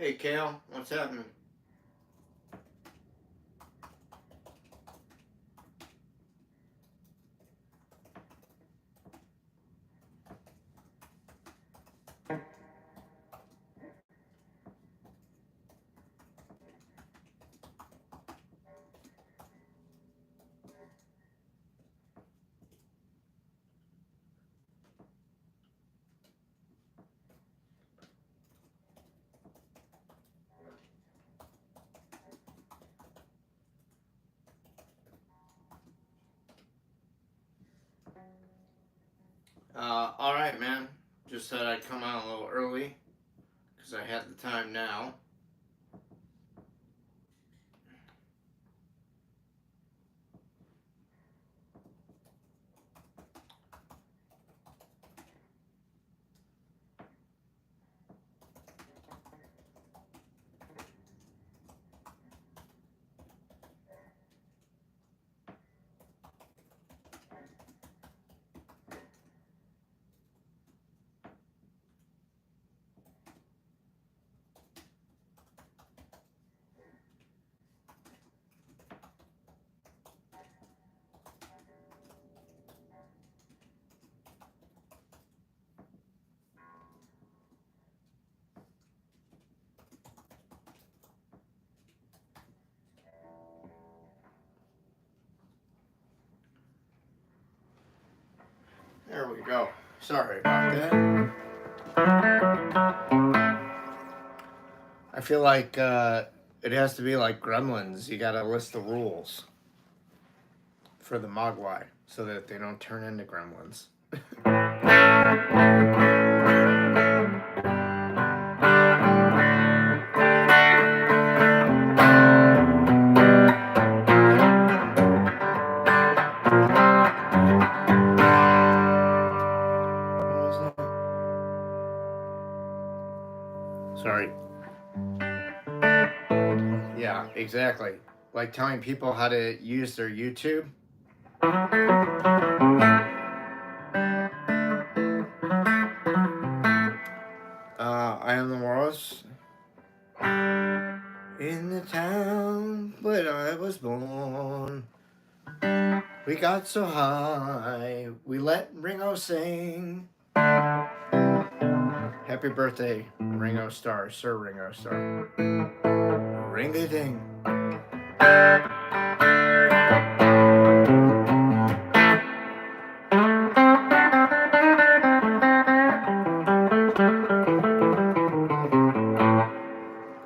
Hey, Kale, what's happening? All right, man. Just said I'd come out a little early because I had the time now. There we go. Sorry about that. I feel like it has to be like Gremlins. You gotta list the rules for the Mogwai so that they don't turn into Gremlins. Sorry. Yeah, exactly. Like telling people how to use their YouTube. I am the Morris. In the town where I was born, we got so high, we let Ringo sing. Happy birthday, Ringo Starr, Sir Ringo Starr. Ring-a-ding.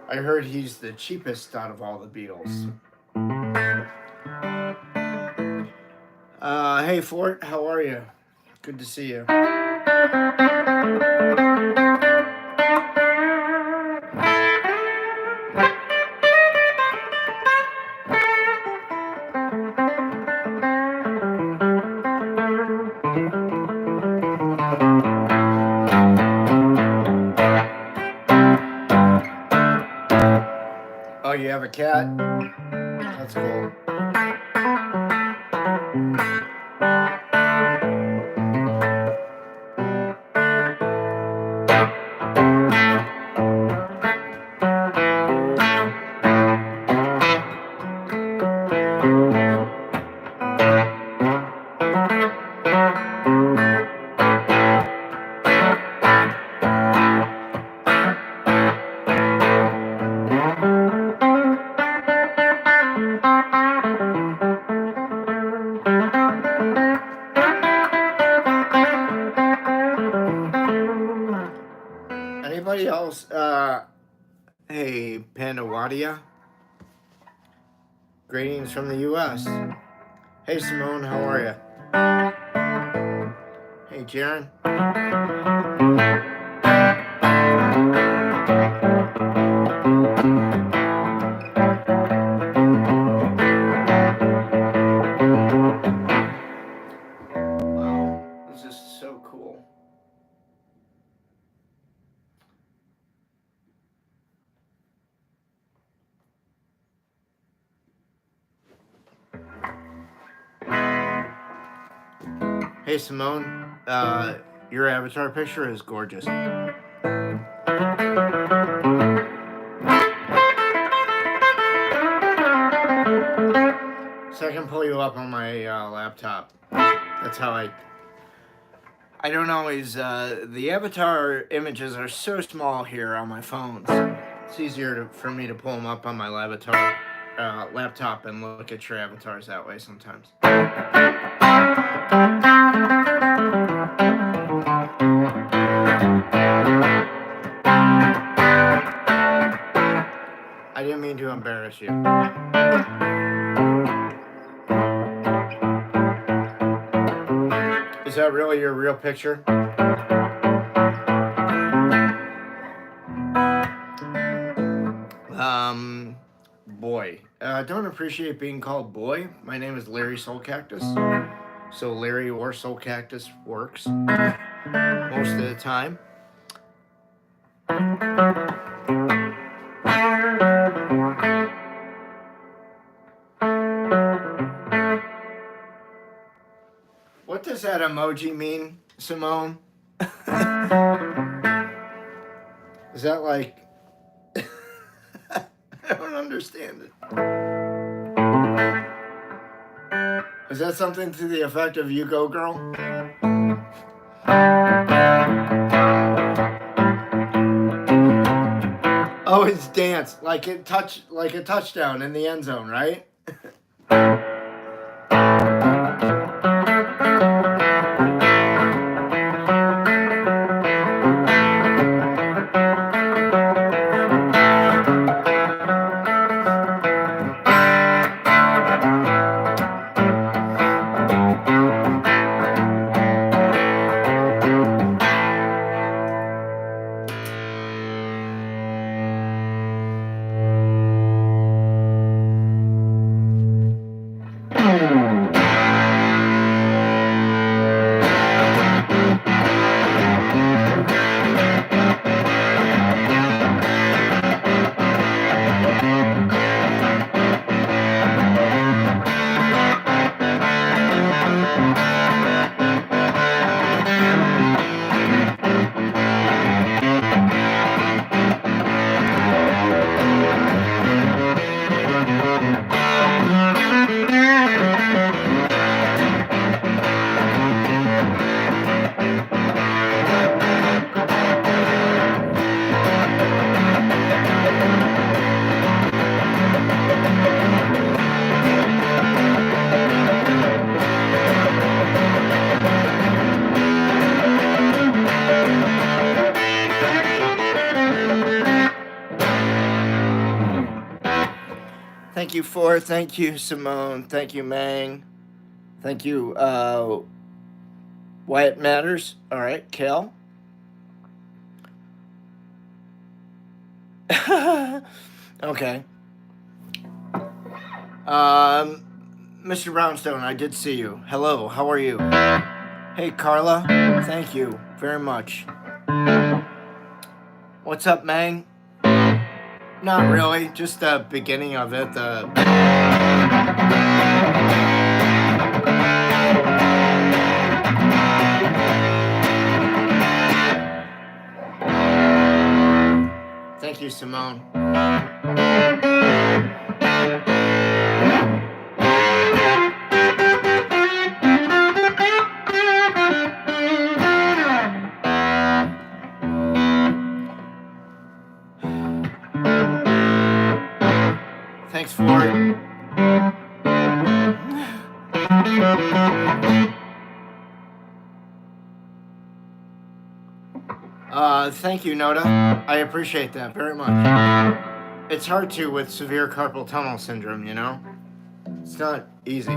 I heard he's the cheapest out of all the Beatles. Hey Fort, how are you? Good to see you. Oh, you have a cat? That's cool. Anybody else? Hey, Pandawadia. Greetings from the U.S. Hey, Simone, how are you? Hey, Jaren. Wow, this is so cool. Hey, Simone, your avatar picture is gorgeous. up on my laptop. That's how I don't always, the avatar images are so small here on my phones. It's easier for me to pull them up on my laptop and look at your avatars that way sometimes. I didn't mean to embarrass you. Is that really your real picture? Boy. I don't appreciate being called boy. My name is Larry Soulcactus. So Larry or Soulcactus works most of the time. What does that emoji mean, Simone? Is that like... I don't understand it. Is that something to the effect of "you go, girl"? Oh, it's dance, like a touchdown in the end zone, right? Thank you, Simone. Thank you, Mang. Thank you, Wyatt Matters. All right, Kel. Okay. Mr. Brownstone, I did see you. Hello, how are you? Hey, Carla. Thank you very much. What's up, Mang? Not really, just the beginning of it. Thank you, Simone. Thanks for it. Thank you, Noda. I appreciate that very much. It's hard to with severe carpal tunnel syndrome, you know? It's not easy.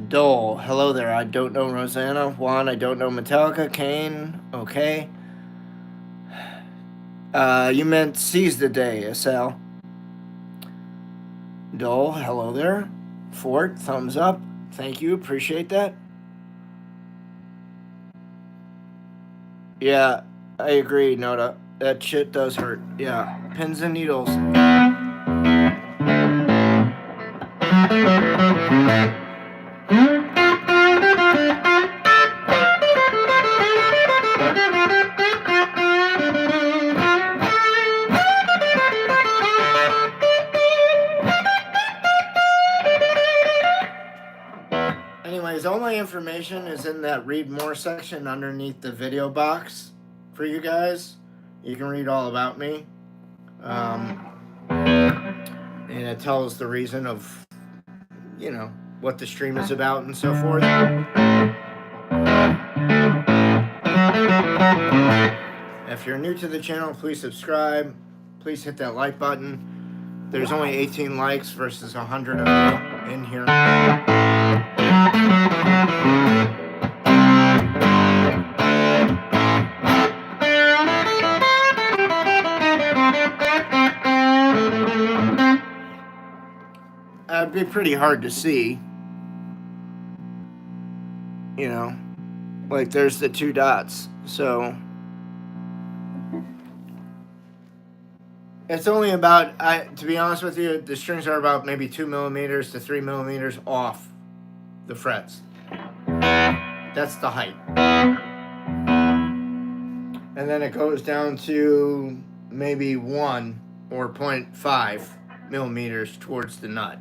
Dole, hello there. I don't know Rosanna. Juan, I don't know Metallica. Kane, okay. You meant seize the day, Sal. Dole, hello there. Fort, thumbs up. Thank you, appreciate that. Yeah, I agree, Noda. That shit does hurt. Yeah, pins and needles. Anyways, all my information is in that read more section underneath the video box for you guys. You can read all about me. And it tells the reason of, you know, what the stream is about and so forth. If you're new to the channel, please subscribe. Please hit that like button. There's only 18 likes versus 100 of you in here. It'd be pretty hard to see. You know, like there's the 2 dots. So it's only about, to be honest with you, the strings are about maybe 2 millimeters to 3 millimeters off the frets. That's the height. And then it goes down to maybe 1 or 0.5 millimeters towards the nut.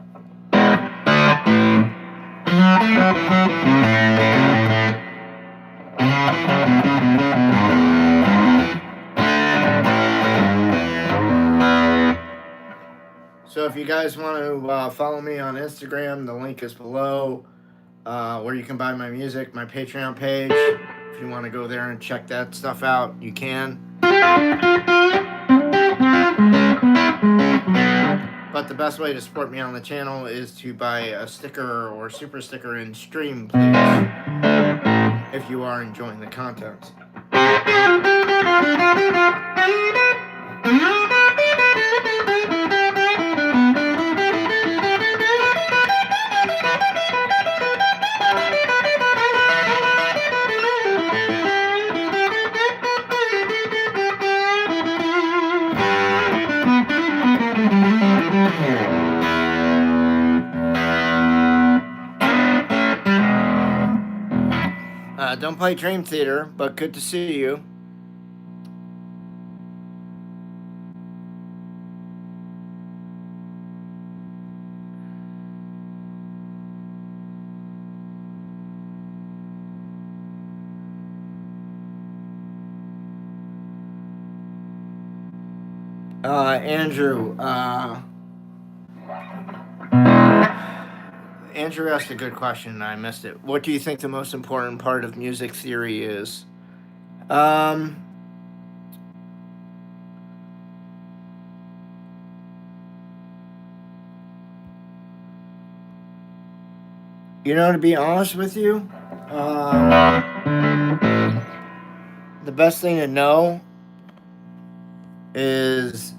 So if you guys want to follow me on Instagram, the link is below, where you can buy my music, my Patreon page. If you want to go there and check that stuff out, you can. But the best way to support me on the channel is to buy a sticker or super sticker in stream, please, if you are enjoying the content. Don't play Dream Theater, but good to see you. Andrew asked a good question and I missed it. What do you think the most important part of music theory is? You know, to be honest with you, the best thing to know is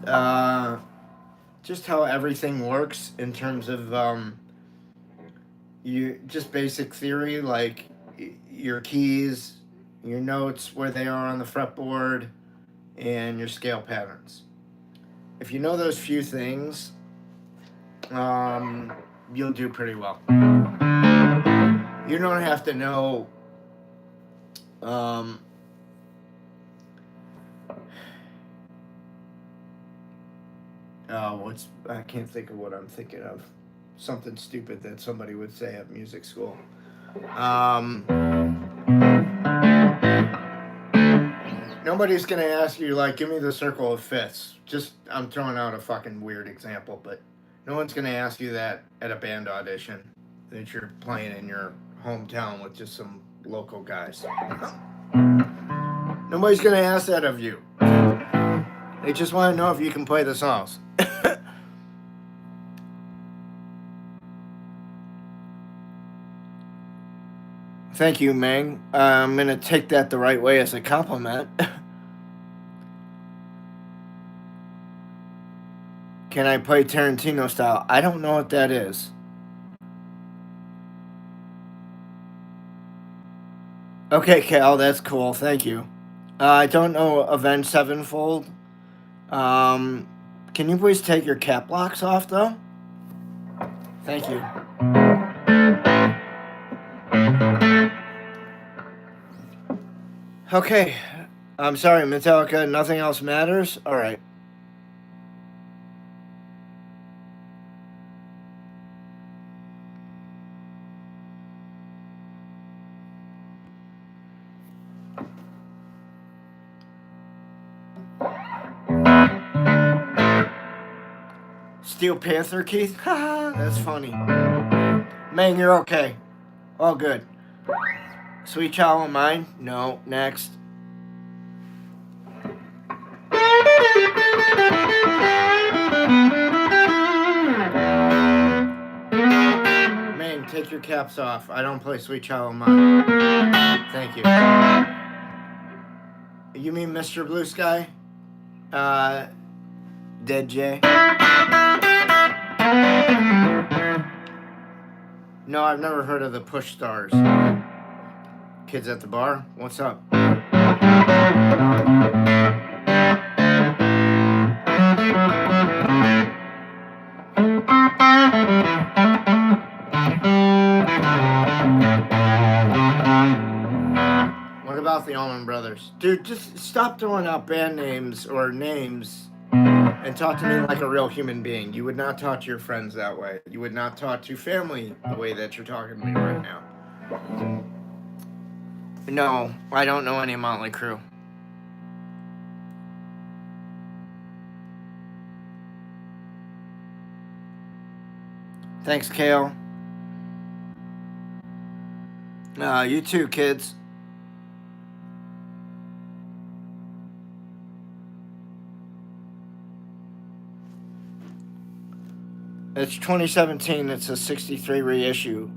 just how everything works in terms of just basic theory, like your keys, your notes, where they are on the fretboard, and your scale patterns. If you know those few things, you'll do pretty well. You don't have to know I can't think of what I'm thinking of. Something stupid that somebody would say at music school. Nobody's gonna ask you, like, give me the circle of fifths. Just, I'm throwing out a fucking weird example, but no one's gonna ask you that at a band audition that you're playing in your hometown with just some local guys. Nobody's gonna ask that of you. They just want to know if you can play the songs. Thank you, Meng. I'm gonna take that the right way as a compliment. Can I play Tarantino style? I don't know what that is. Okay, Cal, that's cool. Thank you. I don't know Avenged Sevenfold. Can you please take your cap locks off, though? Thank you. Okay. I'm sorry, Metallica. Nothing else matters? All right. Steel Panther, Keith? Haha, that's funny. Man, you're okay. All good. Sweet Child of Mine? No. Next. Man, take your caps off. I don't play Sweet Child of Mine. Thank you. You mean Mr. Blue Sky? Dead J? No, I've never heard of the Push Stars. Kids at the bar? What's up? What about the Allman Brothers? Dude, just stop throwing out band names or names and talk to me like a real human being. You would not talk to your friends that way. You would not talk to family the way that you're talking to me right now. No, I don't know any Motley Crue. Thanks, Kale. You too, kids. It's 2017. It's a 63 reissue.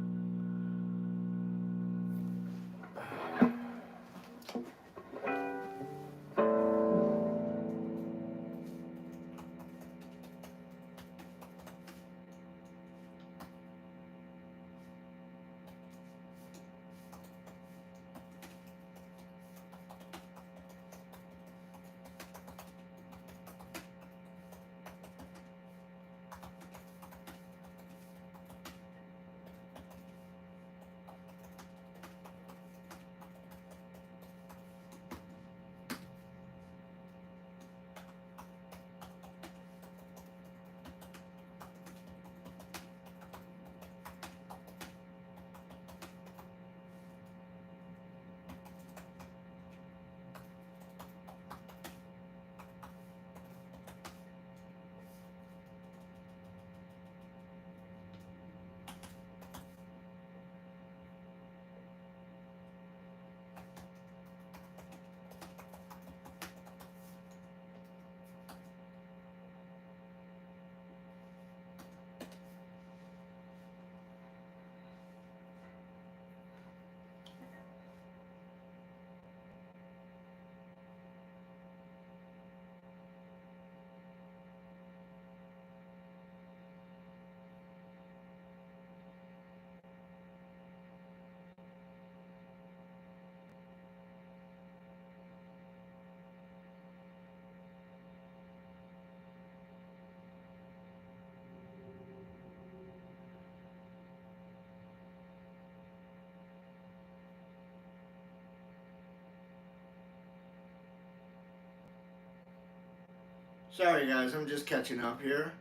Sorry, guys, I'm just catching up here.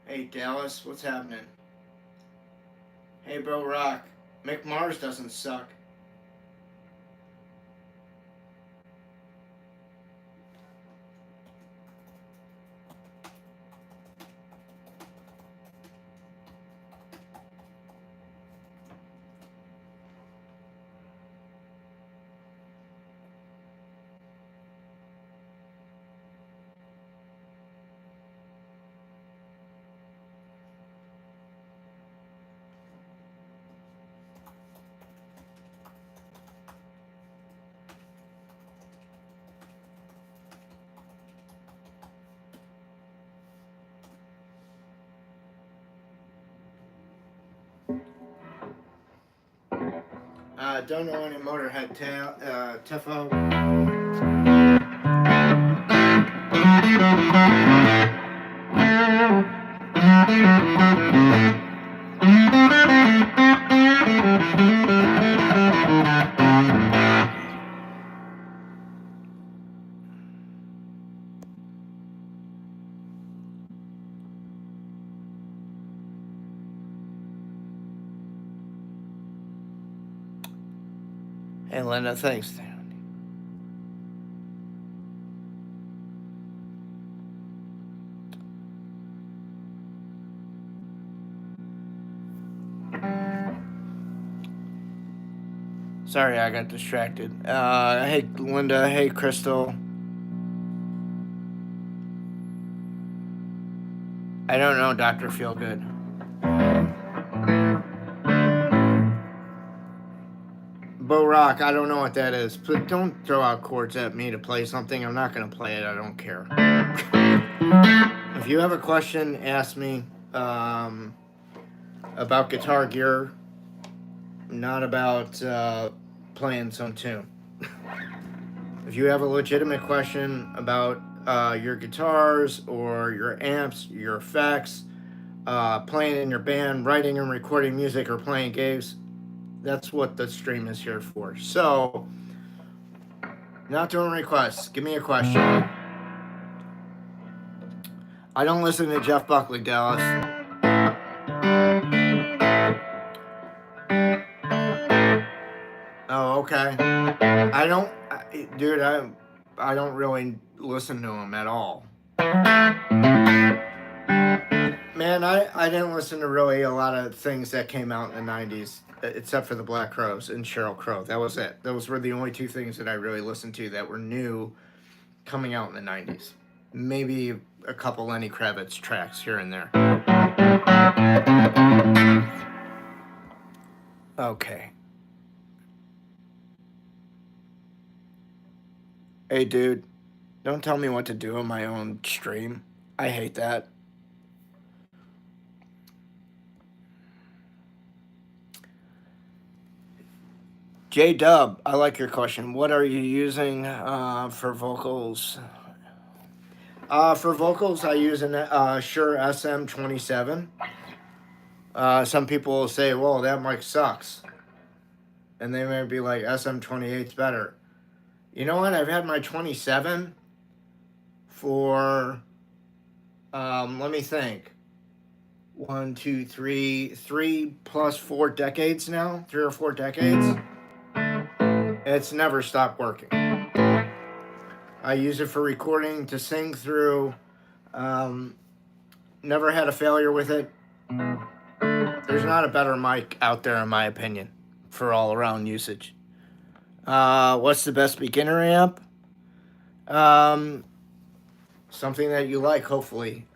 Hey, Dallas, what's happening? Hey, Bro Rock, Mick Mars doesn't suck. Don't know any Motorhead Tifo. Hey, Linda, thanks. Sorry, I got distracted. Hey, Linda. Hey, Crystal. I don't know, Dr. Feelgood. Bo Rock, I don't know what that is. But don't throw out chords at me to play something. I'm not going to play it. I don't care. If you have a question, ask me about guitar gear, not about playing some tune. If you have a legitimate question about your guitars or your amps, your effects, playing in your band, writing and recording music, or playing games, that's what the stream is here for. So, not doing requests. Give me a question. I don't listen to Jeff Buckley, Dallas. Oh, okay. I don't really listen to him at all. Man, I didn't listen to really a lot of things that came out in the 90s, except for the Black Crowes and Sheryl Crow. That was it. Those were the only two things that I really listened to that were new coming out in the 90s. Maybe a couple Lenny Kravitz tracks here and there. Okay. Hey, dude, don't tell me what to do on my own stream. I hate that. J-Dub, I like your question. What are you using for vocals? For vocals, I use a Shure SM27. Some people will say, well, that mic sucks. And they may be like, SM28's better. You know what? I've had my 27 for, let me think. 1, 2, 3 plus 4 decades now. 3 or 4 decades. It's never stopped working. I use it for recording, to sing through. Never had a failure with it. There's not a better mic out there, in my opinion, for all-around usage. What's the best beginner amp? Something that you like, hopefully.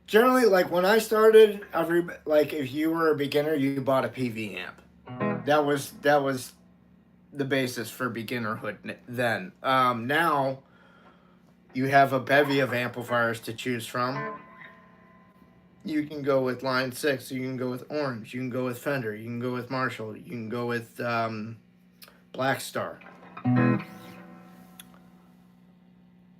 Generally, like when I started, if you were a beginner, you bought a PV amp. That was the basis for beginnerhood then. Now, you have a bevy of amplifiers to choose from. You can go with Line 6, you can go with Orange, you can go with Fender, you can go with Marshall, you can go with Black Star.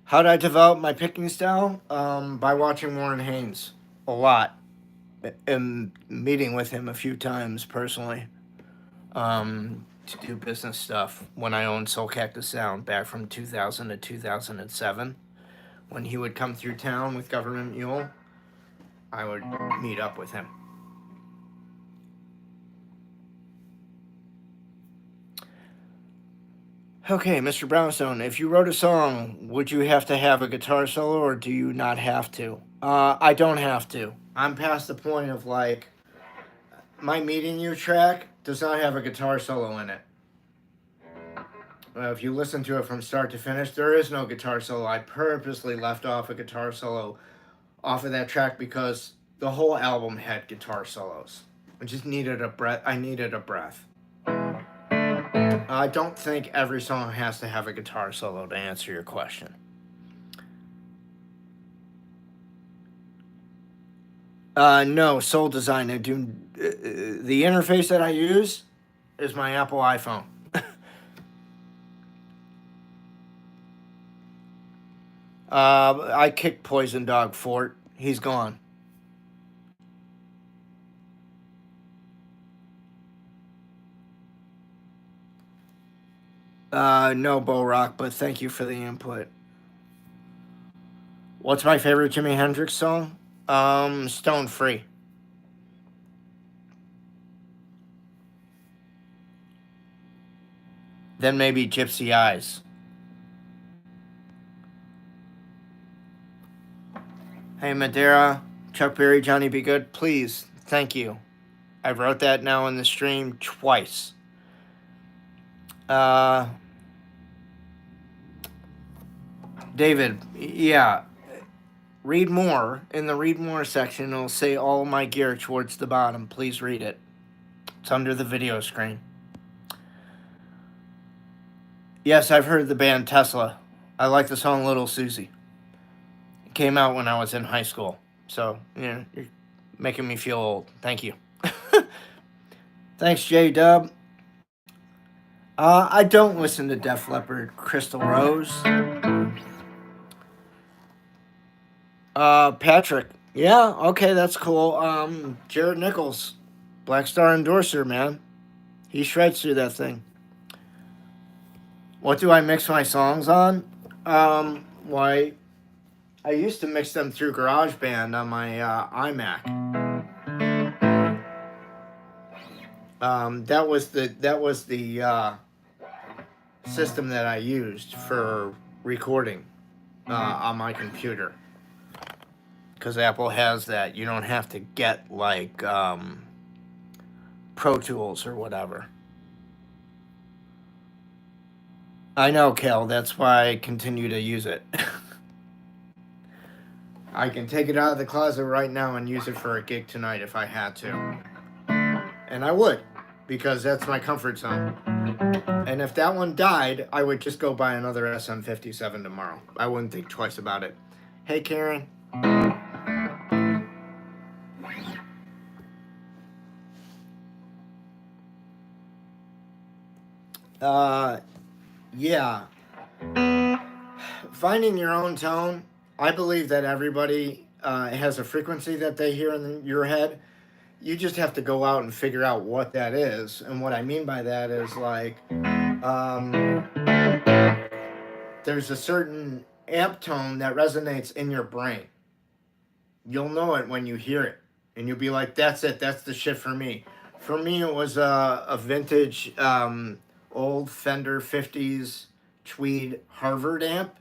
How did I develop my picking style? By watching Warren Haynes a lot and meeting with him a few times personally to do business stuff when I owned Soulcactus Sound back from 2000 to 2007. When he would come through town with Government Mule, I would meet up with him. Okay, Mr. Brownstone, if you wrote a song, would you have to have a guitar solo or do you not have to? I don't have to. I'm past the point of like, my Meeting You track does not have a guitar solo in it. If you listen to it from start to finish, there is no guitar solo. I purposely left off a guitar solo off of that track because the whole album had guitar solos. I just needed a breath. I needed a breath. I don't think every song has to have a guitar solo to answer your question. No, Soul Design. I do the interface that I use is my Apple iPhone. I kicked Poison Dog Fort. He's gone. No, Bo Rock, but thank you for the input. What's my favorite Jimi Hendrix song? Stone Free. Then maybe Gypsy Eyes. Hey, Madeira, Chuck Berry, Johnny Be Good, please, thank you. I wrote that now in the stream twice. David, yeah, read more. In the read more section, it'll say all my gear towards the bottom. Please read it. It's under the video screen. Yes, I've heard the band Tesla. I like the song Little Susie. It came out when I was in high school. So, you're making me feel old. Thank you. Thanks, J-Dub. I don't listen to Def Leppard, Crystal Rose. Patrick. Yeah, okay, that's cool. Jared Nichols, Black Star endorser, man. He shreds through that thing. What do I mix my songs on? Why, I used to mix them through GarageBand on my iMac. That was the system that I used for recording on my computer. Because Apple has that. You don't have to get like Pro Tools or whatever. I know, Kel. That's why I continue to use it. I can take it out of the closet right now and use it for a gig tonight if I had to. And I would, because that's my comfort zone. And if that one died, I would just go buy another SM57 tomorrow. I wouldn't think twice about it. Hey, Karen. Yeah. Finding your own tone. I believe that everybody has a frequency that they hear in your head. You just have to go out and figure out what that is. And what I mean by that is like, there's a certain amp tone that resonates in your brain. You'll know it when you hear it. And you'll be like, that's it. That's the shit for me. For me, it was a vintage old Fender 50s tweed Harvard amp.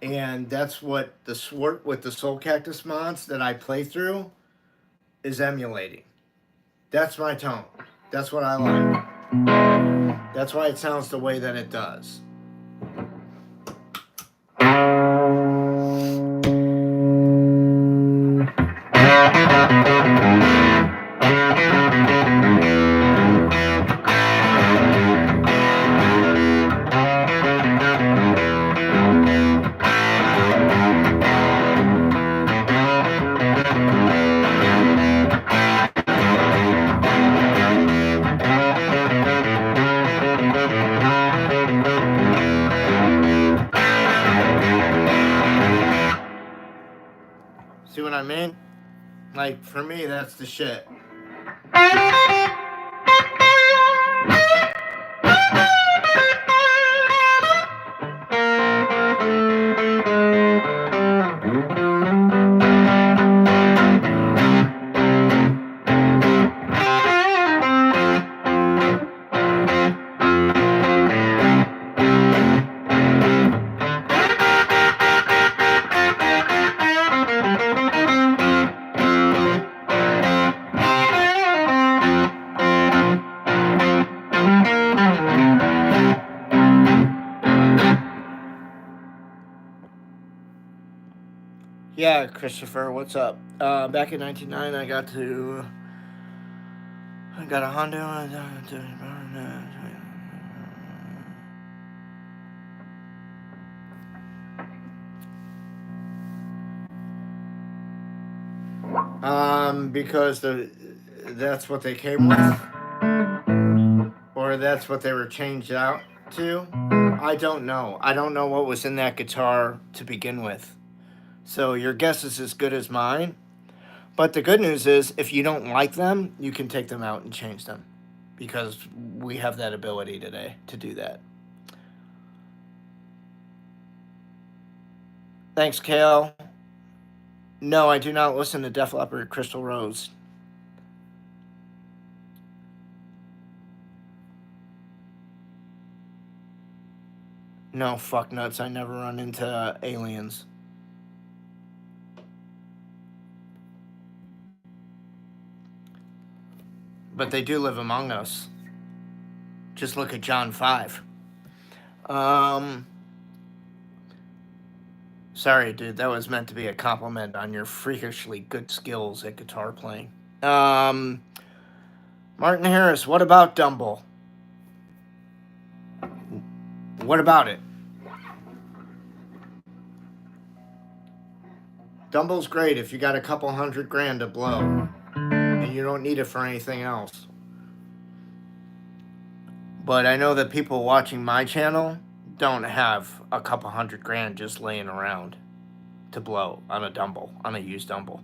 And that's what the Swart with the Soulcactus mods that I play through is emulating. That's my tone. That's what I like. That's why it sounds the way that it does. See what I mean? Like, for me, that's the shit. Yeah, Christopher, what's up? Back in 1999, I got a Honda. Because that's what they came with. or that's what they were changed out to. I don't know. I don't know what was in that guitar to begin with. So your guess is as good as mine. But the good news is, if you don't like them, you can take them out and change them. Because we have that ability today to do that. Thanks, Kale. No, I do not listen to Def Leppard, Crystal Rose. No, fuck nuts. I never run into aliens. But they do live among us. Just look at John 5. Sorry, dude. That was meant to be a compliment on your freakishly good skills at guitar playing. Martin Harris, what about Dumble? What about it? Dumble's great if you got a couple $100,000 to blow. And you don't need it for anything else. But I know that people watching my channel don't have a couple $100,000 just laying around to blow on a Dumble, on a used Dumble,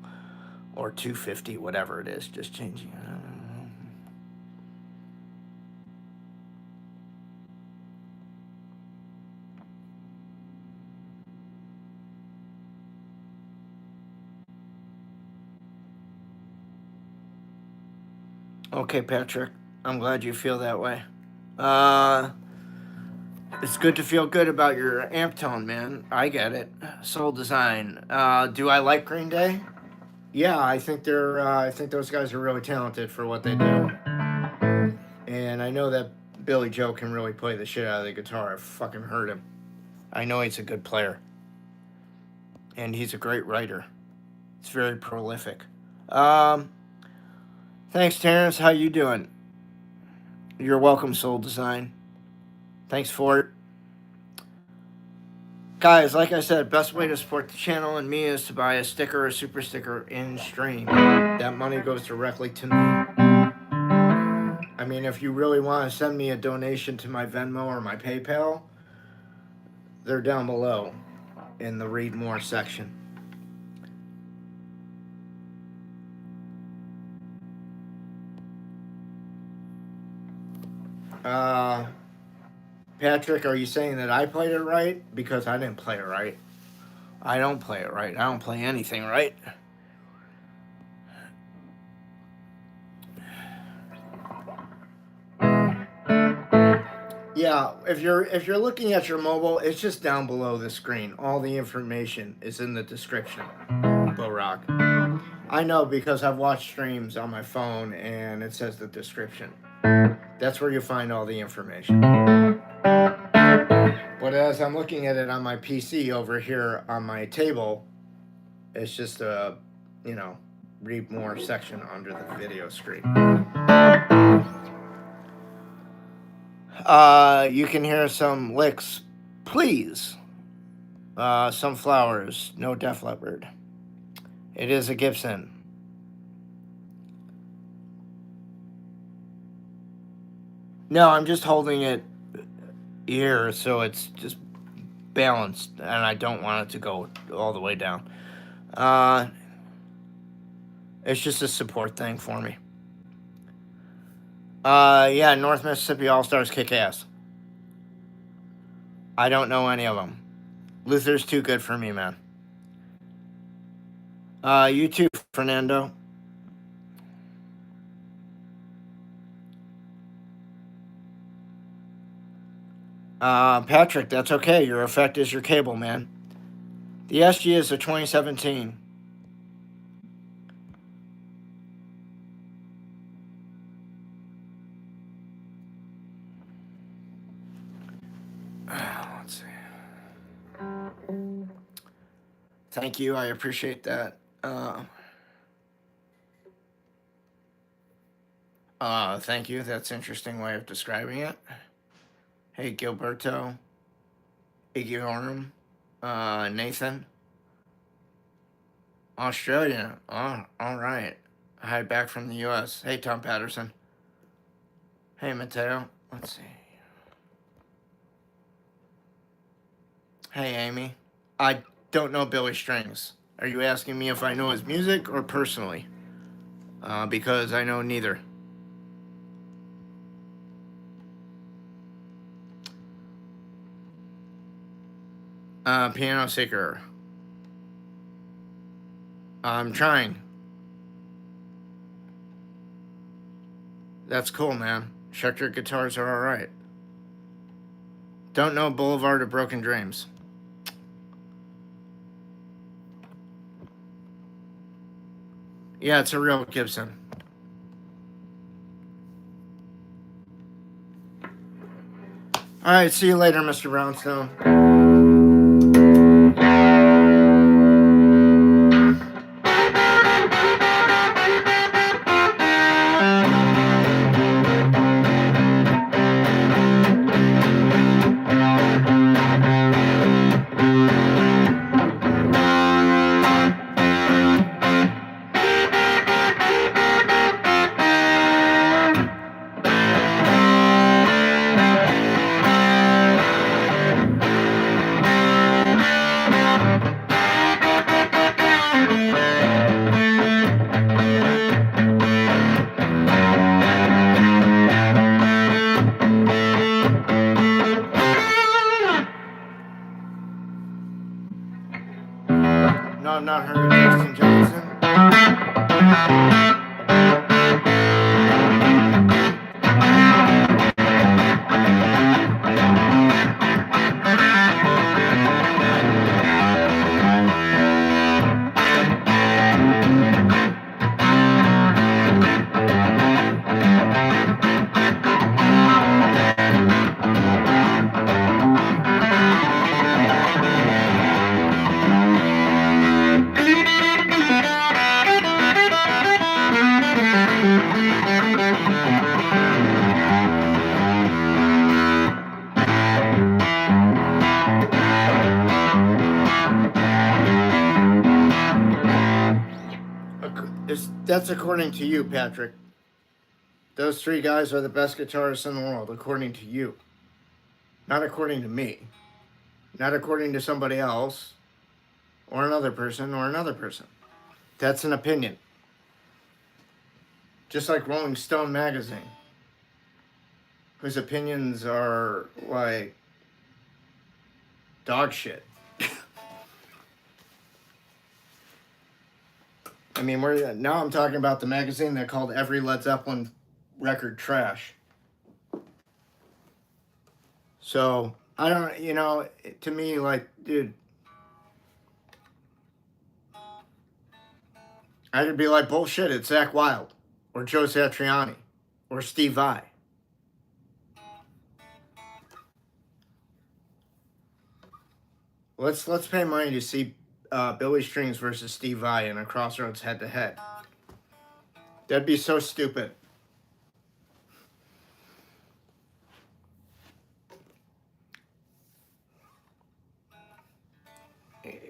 or $250, whatever it is, just changing. Okay, Patrick, I'm glad you feel that way. It's good to feel good about your amp tone, man. I get it. Soul Design. Do I like Green Day? Yeah, I think they're. I think those guys are really talented for what they do. And I know that Billy Joe can really play the shit out of the guitar. I've fucking heard him. I know he's a good player. And he's a great writer. It's very prolific. Thanks, Terrence. How you doing? You're welcome, Soul Design. Thanks for it. Guys, like I said, best way to support the channel and me is to buy a sticker or super sticker in stream. That money goes directly to me. I mean, if you really want to send me a donation to my Venmo or my PayPal, they're down below in the Read More section. Patrick, are you saying that I played it right? Because I didn't play it right. I don't play it right. I don't play anything right. Yeah, if you're looking at your mobile, it's just down below the screen. All the information is in the description. Bo Rock. I know because I've watched streams on my phone and it says the description. That's where you find all the information. But as I'm looking at it on my PC over here on my table, it's just a, read more section under the video screen. You can hear some licks, please. Some flowers, no Def Leppard. It is a Gibson. No, I'm just holding it here so it's just balanced, and I don't want it to go all the way down. It's just a support thing for me. Yeah, North Mississippi All-Stars kick ass. I don't know any of them. Luther's too good for me, man. You too, Fernando. Patrick, that's okay. Your effect is your cable, man. The SG is a 2017. Let's see. Thank you. I appreciate that. Thank you. That's an interesting way of describing it. Hey, Gilberto. Igiorum. Nathan. Australia. Oh, all right. Hi, back from the U.S. Hey, Tom Patterson. Hey, Mateo. Let's see. Hey, Amy. I don't know Billy Strings. Are you asking me if I know his music or personally? Because I know neither. Piano Seeker. I'm trying. That's cool, man. Schecter guitars are alright. Don't know Boulevard of Broken Dreams. Yeah, it's a real Gibson. Alright, see you later, Mr. Brownstone. No, I've not heard of Justin Johnson. That's according to you, Patrick. Those three guys are the best guitarists in the world, according to you. Not according to me. Not according to somebody else, or another person, or another person. That's an opinion. Just like Rolling Stone magazine, whose opinions are like dog shit. I mean, now I'm talking about the magazine that called every Led Zeppelin record trash. So, I don't, to me, like, dude, I could be like, bullshit, it's Zakk Wylde, or Joe Satriani, or Steve Vai. Let's pay money to see Billy Strings versus Steve Vai in a Crossroads head-to-head. That'd be so stupid.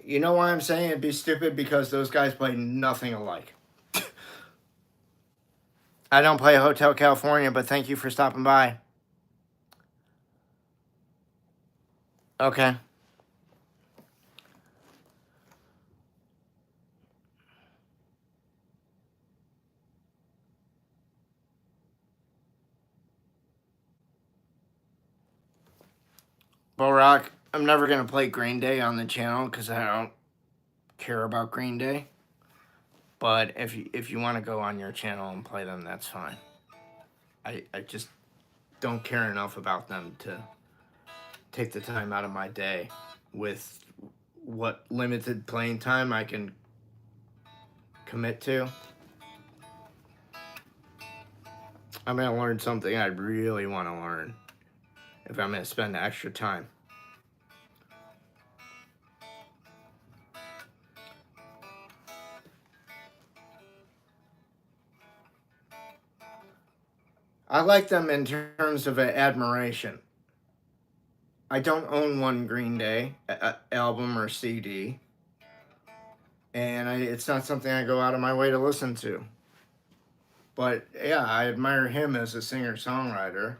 You know why I'm saying it'd be stupid? Because those guys play nothing alike. I don't play Hotel California, but thank you for stopping by. Okay. Well, Rock, I'm never going to play Green Day on the channel because I don't care about Green Day. But if you want to go on your channel and play them, that's fine. I just don't care enough about them to take the time out of my day with what limited playing time I can commit to. I'm going to learn something I really want to learn if I'm going to spend extra time. I like them in terms of admiration. I don't own one Green Day album or CD. And it's not something I go out of my way to listen to. But yeah, I admire him as a singer-songwriter.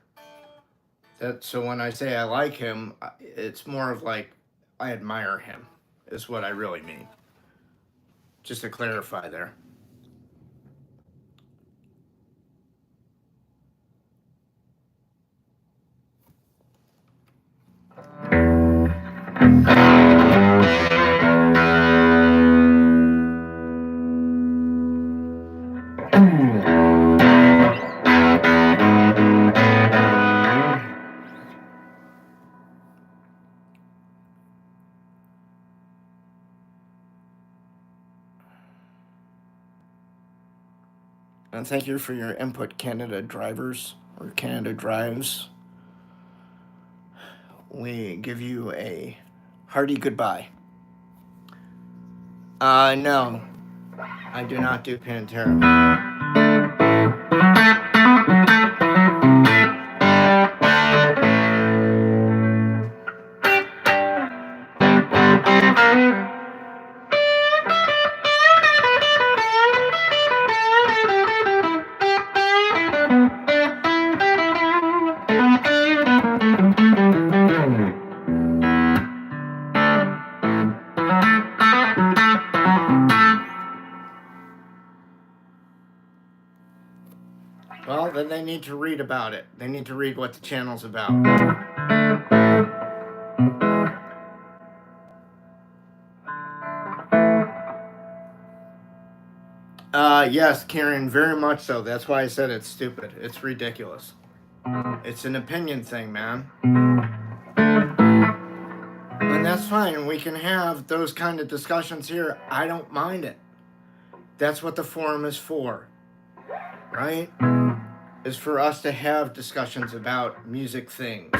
So when I say I like him, it's more of like I admire him, is what I really mean. Just to clarify there. And thank you for your input, Canada Drivers, or Canada Drives. We give you a hearty goodbye. No. I do not do Pantera. Well, then they need to read about it. They need to read what the channel's about. Yes, Karen, very much so. That's why I said it's stupid. It's ridiculous. It's an opinion thing, man. And that's fine. We can have those kind of discussions here. I don't mind it. That's what the forum is for, right? Is for us to have discussions about music things.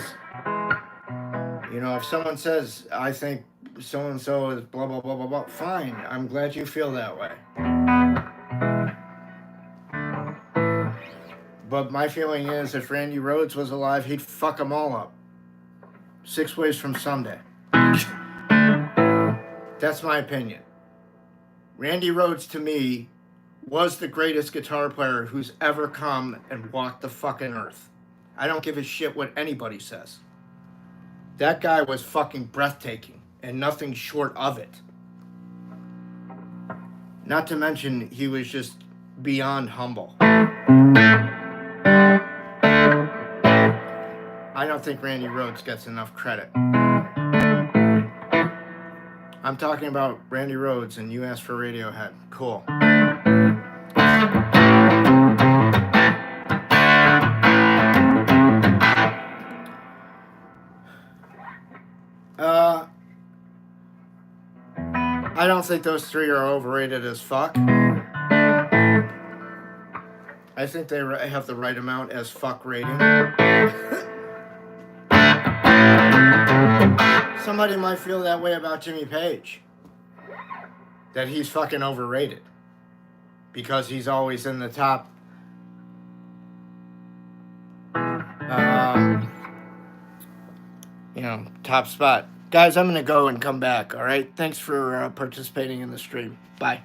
You know, if someone says, I think so-and-so is blah, blah, blah, blah, blah, fine. I'm glad you feel that way. But my feeling is if Randy Rhoads was alive, he'd fuck them all up. 6 ways from Sunday. That's my opinion. Randy Rhoads, to me, was the greatest guitar player who's ever come and walked the fucking earth. I don't give a shit what anybody says. That guy was fucking breathtaking and nothing short of it. Not to mention, he was just beyond humble. I don't think Randy Rhoads gets enough credit. I'm talking about Randy Rhoads, and you asked for Radiohead. Cool. I don't think those three are overrated as fuck. I think they have the right amount as fuck rating. Somebody might feel that way about Jimmy Page. That he's fucking overrated. Because he's always in the top. Top spot. Guys, I'm going to go and come back, alright? Thanks for participating in the stream. Bye.